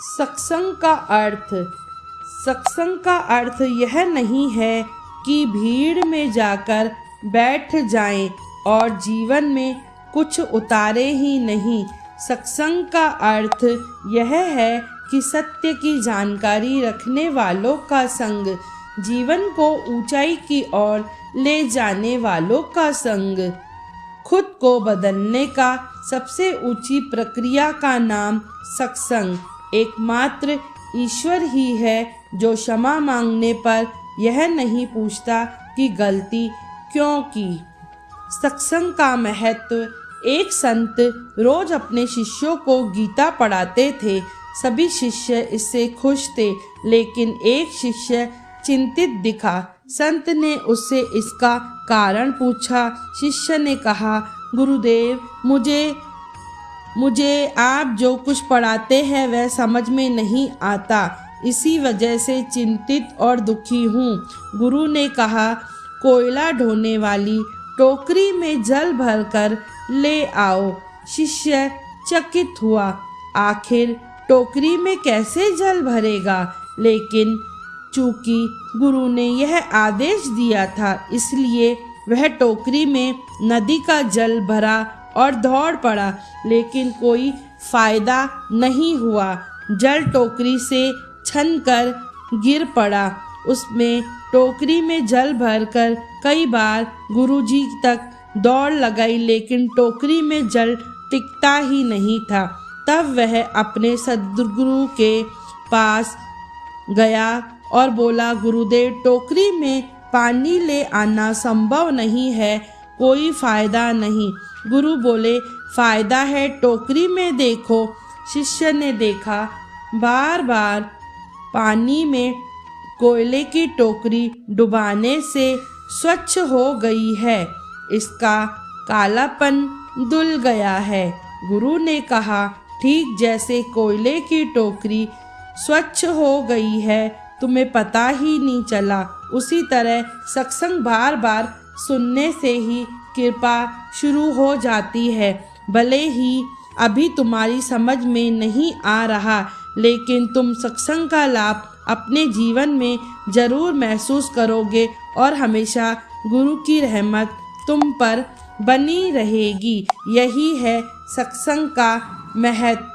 सत्संग का अर्थ। सत्संग का अर्थ यह नहीं है कि भीड़ में जाकर बैठ जाएं और जीवन में कुछ उतारे ही नहीं। सत्संग का अर्थ यह है कि सत्य की जानकारी रखने वालों का संग, जीवन को ऊंचाई की ओर ले जाने वालों का संग। खुद को बदलने का सबसे ऊंची प्रक्रिया का नाम सत्संग। एकमात्र ईश्वर ही है जो क्षमा मांगने पर यह नहीं पूछता कि गलती क्यों की। सत्संग का महत्व। एक संत रोज अपने शिष्यों को गीता पढ़ाते थे। सभी शिष्य इससे खुश थे, लेकिन एक शिष्य चिंतित दिखा। संत ने उससे इसका कारण पूछा। शिष्य ने कहा, गुरुदेव, मुझे आप जो कुछ पढ़ाते हैं वह समझ में नहीं आता, इसी वजह से चिंतित और दुखी हूँ। गुरु ने कहा, कोयला ढोने वाली टोकरी में जल भरकर ले आओ। शिष्य चकित हुआ, आखिर टोकरी में कैसे जल भरेगा? लेकिन चूंकि गुरु ने यह आदेश दिया था, इसलिए वह टोकरी में नदी का जल भरा और दौड़ पड़ा, लेकिन कोई फायदा नहीं हुआ। जल टोकरी से छनकर गिर पड़ा। उसमें टोकरी में जल भरकर कई बार गुरुजी तक दौड़ लगाई, लेकिन टोकरी में जल टिकता ही नहीं था। तब वह अपने सद्गुरु के पास गया और बोला, गुरुदेव, टोकरी में पानी ले आना संभव नहीं है, कोई फायदा नहीं। गुरु बोले, फायदा है, टोकरी में देखो। शिष्य ने देखा, बार बार पानी में कोयले की टोकरी डुबाने से स्वच्छ हो गई है, इसका कालापन धुल गया है। गुरु ने कहा, ठीक जैसे कोयले की टोकरी स्वच्छ हो गई है, तुम्हें पता ही नहीं चला, उसी तरह सत्संग बार बार सुनने से ही कृपा शुरू हो जाती है। भले ही अभी तुम्हारी समझ में नहीं आ रहा, लेकिन तुम सत्संग का लाभ अपने जीवन में जरूर महसूस करोगे और हमेशा गुरु की रहमत तुम पर बनी रहेगी। यही है सत्संग का महत्व।